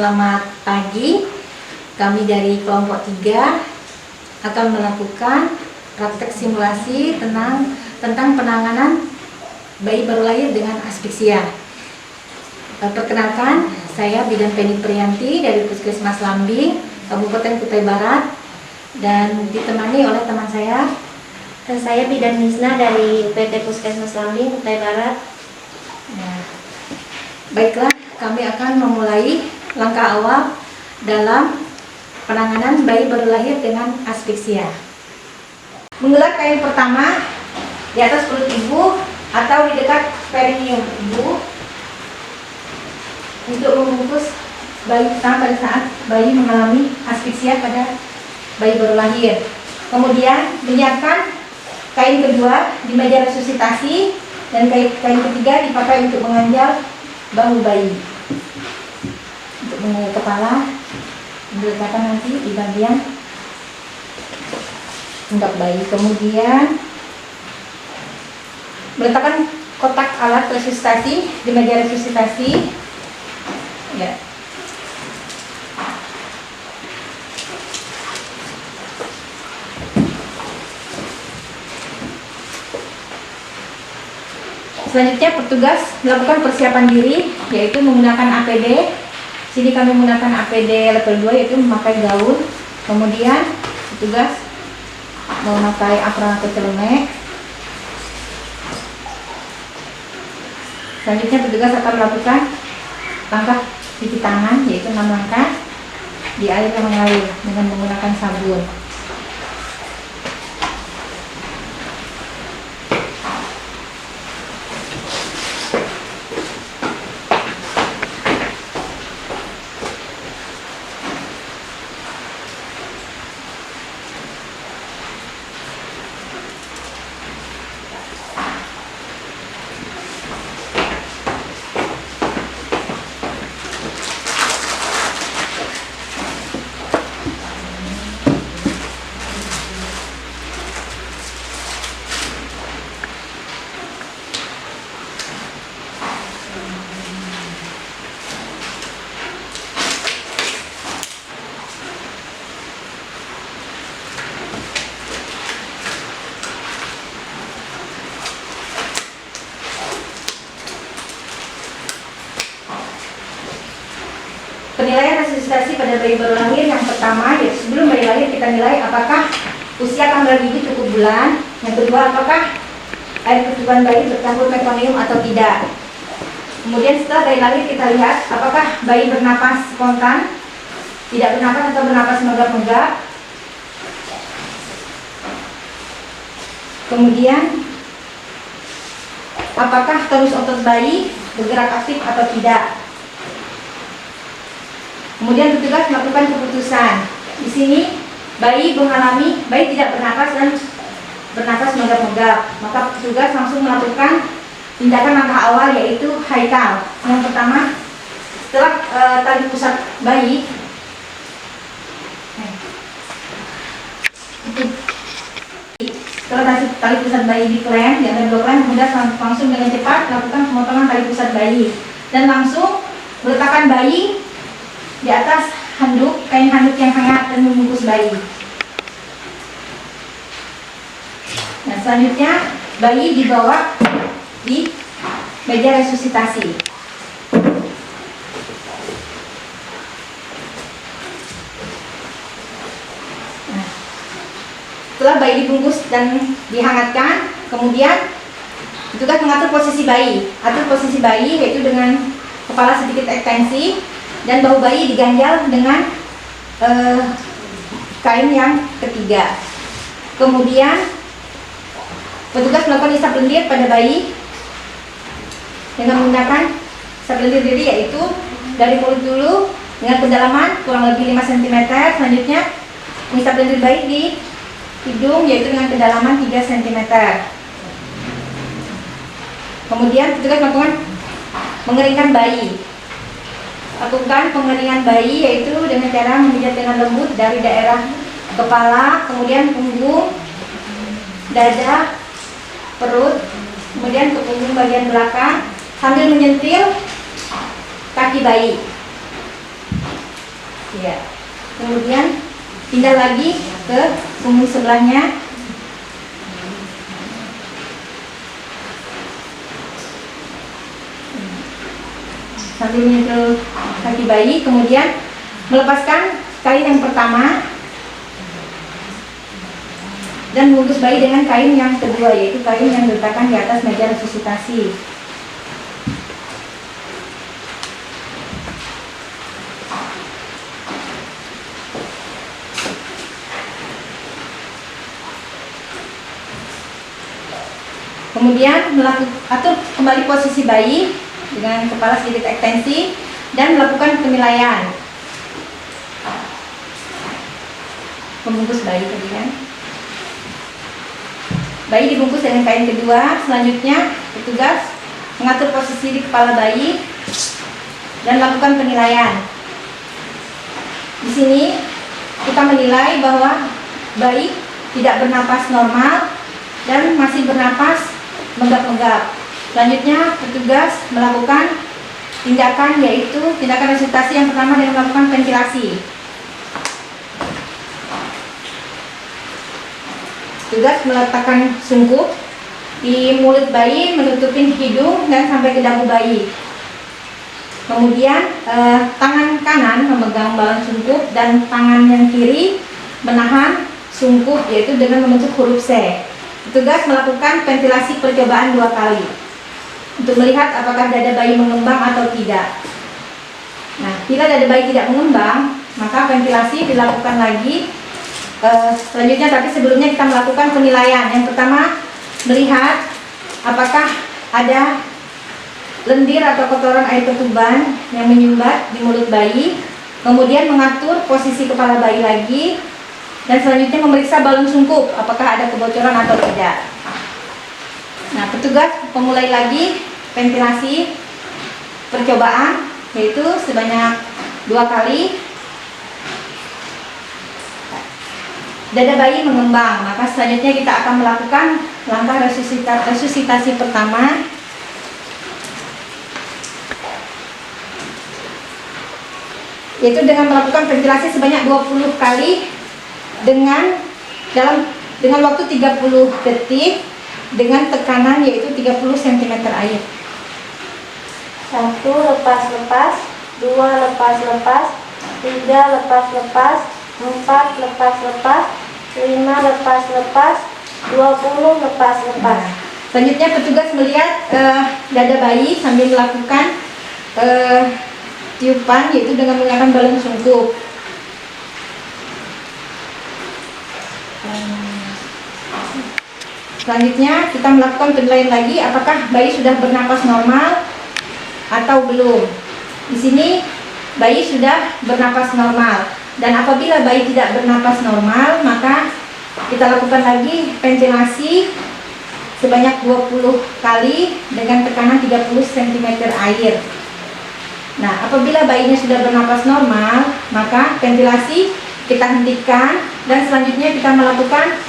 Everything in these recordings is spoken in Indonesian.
Selamat pagi. Kami dari kelompok 3 akan melakukan praktek simulasi tentang penanganan bayi baru lahir dengan asfiksia. Perkenalkan, saya Bidan Penny Priyanti dari Puskesmas Lambing, Kabupaten Kutai Barat, dan ditemani oleh teman saya. Saya Bidan Misna dari PT Puskesmas Lambing, Kutai Barat. Nah, baiklah, kami akan memulai langkah awal dalam penanganan bayi baru lahir dengan asfiksia. Menggelar kain pertama di atas perut ibu atau di dekat perineum ibu untuk membungkus bayi pada saat bayi mengalami asfiksia pada bayi baru lahir. Kemudian menyiapkan kain kedua di meja resusitasi dan kain ketiga dipakai untuk menganjal bahu bayi. Untuk mengenai kepala diletakkan nanti di bagian pundak bayi. Kemudian meletakkan kotak alat resusitasi di meja resusitasi. Ya. Selanjutnya petugas melakukan persiapan diri, yaitu menggunakan APD. Sini kami menggunakan APD level 2, yaitu memakai gaun. Kemudian petugas memakai apron atau celemek. Selanjutnya petugas akan melakukan langkah cuci tangan, yaitu 6 langkah di air yang mengalir dengan menggunakan sabun. Penilaian resusitasi pada bayi baru lahir yang pertama, yaitu sebelum bayi lahir kita nilai apakah usia kandungan ibu cukup bulan. Yang kedua, apakah air ketuban bayi bercampur meconium atau tidak. Kemudian setelah bayi lahir kita lihat apakah bayi bernapas spontan, tidak bernapas atau bernapas menggap-menggap. Kemudian apakah tonus otot bayi bergerak aktif atau tidak. Kemudian petugas melakukan keputusan. Di sini bayi tidak bernapas dan bernapas menggap-menggap. Maka petugas langsung melakukan tindakan langkah awal, yaitu haikal. Yang pertama, setelah tali pusat bayi tali pusat bayi diklem, diambil 2 klem, kemudian langsung dengan cepat melakukan pemotongan tali pusat bayi dan langsung meletakkan bayi di atas kain handuk yang hangat dan membungkus bayi. Nah, selanjutnya bayi dibawa di meja resusitasi. Nah, setelah bayi dibungkus dan dihangatkan, kemudian petugas mengatur posisi bayi. Atur posisi bayi yaitu dengan kepala sedikit ekstensi dan bahu bayi diganjal dengan kain yang ketiga. Kemudian petugas melakukan isap lendir pada bayi dengan menggunakan isap lendir diri, yaitu dari mulut dulu dengan kedalaman kurang lebih 5 cm. Selanjutnya mengisap lendir bayi di hidung, yaitu dengan kedalaman 3 cm. Kemudian petugas melakukan mengeringkan bayi. Lakukan pengeringan bayi yaitu dengan cara memijat dengan lembut dari daerah kepala, kemudian punggung, dada, perut, kemudian ke punggung bagian belakang sambil menyentil kaki bayi. Ya. Kemudian pindah lagi ke punggung sebelahnya. Sambil menyentuh kaki bayi, kemudian melepaskan kain yang pertama dan membungkus bayi dengan kain yang kedua, yaitu kain yang diletakkan di atas meja resusitasi. Kemudian atur kembali posisi bayi dengan kepala sedikit ekstensi dan melakukan penilaian. Membungkus bayi tadi kan. Bayi dibungkus dengan kain kedua. Selanjutnya petugas mengatur posisi di kepala bayi dan lakukan penilaian. Di sini kita menilai bahwa bayi tidak bernapas normal dan masih bernapas menggap-menggap. Selanjutnya petugas melakukan tindakan, yaitu tindakan resusitasi yang pertama dengan melakukan ventilasi. Petugas meletakkan sungkup di mulut bayi, menutupin hidung dan sampai ke dagu bayi. Kemudian tangan kanan memegang balon sungkup dan tangan yang kiri menahan sungkup, yaitu dengan membentuk huruf C. Petugas melakukan ventilasi percobaan 2 kali untuk melihat apakah dada bayi mengembang atau tidak. Nah, bila dada bayi tidak mengembang, maka ventilasi dilakukan lagi selanjutnya, tapi sebelumnya kita melakukan penilaian. Yang pertama, melihat apakah ada lendir atau kotoran air ketuban yang menyumbat di mulut bayi. Kemudian mengatur posisi kepala bayi lagi. Dan selanjutnya memeriksa balon sungkup, apakah ada kebocoran atau tidak. Nah, petugas memulai lagi ventilasi percobaan, yaitu sebanyak 2 kali. Dada bayi mengembang, maka selanjutnya kita akan melakukan langkah resusitasi pertama, yaitu dengan melakukan ventilasi sebanyak 20 kali dengan waktu 30 detik dengan tekanan yaitu 30 cm air. 1 lepas-lepas, 2 lepas-lepas, 3 lepas-lepas, 4 lepas-lepas, 5 lepas-lepas, 20 lepas-lepas. Selanjutnya petugas melihat dada bayi sambil melakukan tiupan, yaitu dengan menggunakan balon sungkup. Selanjutnya kita melakukan penilaian lagi apakah bayi sudah bernapas normal atau belum. Di sini bayi sudah bernapas normal, dan apabila bayi tidak bernapas normal, maka kita lakukan lagi ventilasi sebanyak 20 kali dengan tekanan 30 cm air. Nah, apabila bayinya sudah bernapas normal, maka ventilasi kita hentikan dan selanjutnya kita melakukan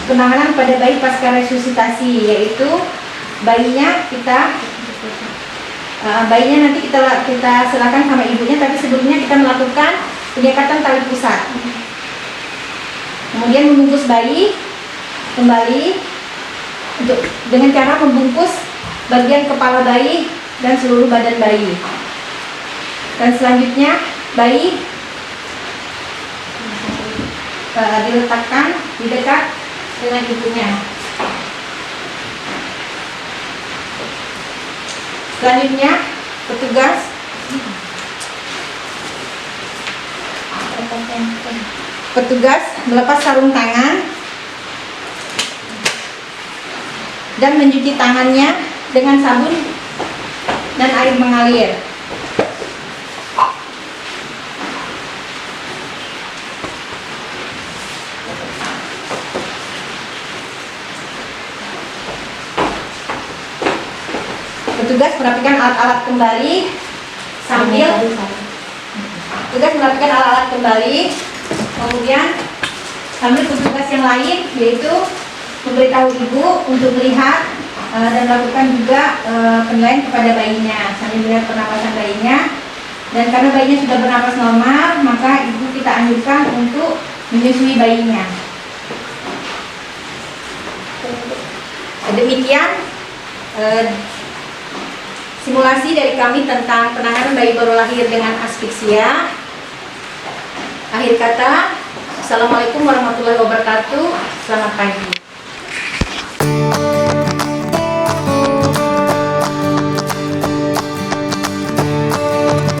penanganan pada bayi pasca resusitasi, yaitu bayinya nanti kita serahkan sama ibunya, tapi sebelumnya kita melakukan penyekatan tali pusat. Kemudian membungkus bayi kembali dengan cara membungkus bagian kepala bayi dan seluruh badan bayi. Dan selanjutnya bayi diletakkan di dekat dengan ibunya. Selanjutnya petugas melepas sarung tangan dan mencuci tangannya dengan sabun dan air mengalir. Petugas merapikan alat-alat kembali kemudian sambil petugas yang lain, yaitu memberitahu ibu untuk melihat dan melakukan juga penilaian kepada bayinya sambil melihat pernapasan bayinya. Dan karena bayinya sudah bernapas normal, maka ibu kita anjurkan untuk menyusui bayinya. Demikian simulasi dari kami tentang penanganan bayi baru lahir dengan asfiksia. Akhir kata, Assalamualaikum warahmatullahi wabarakatuh. Selamat pagi.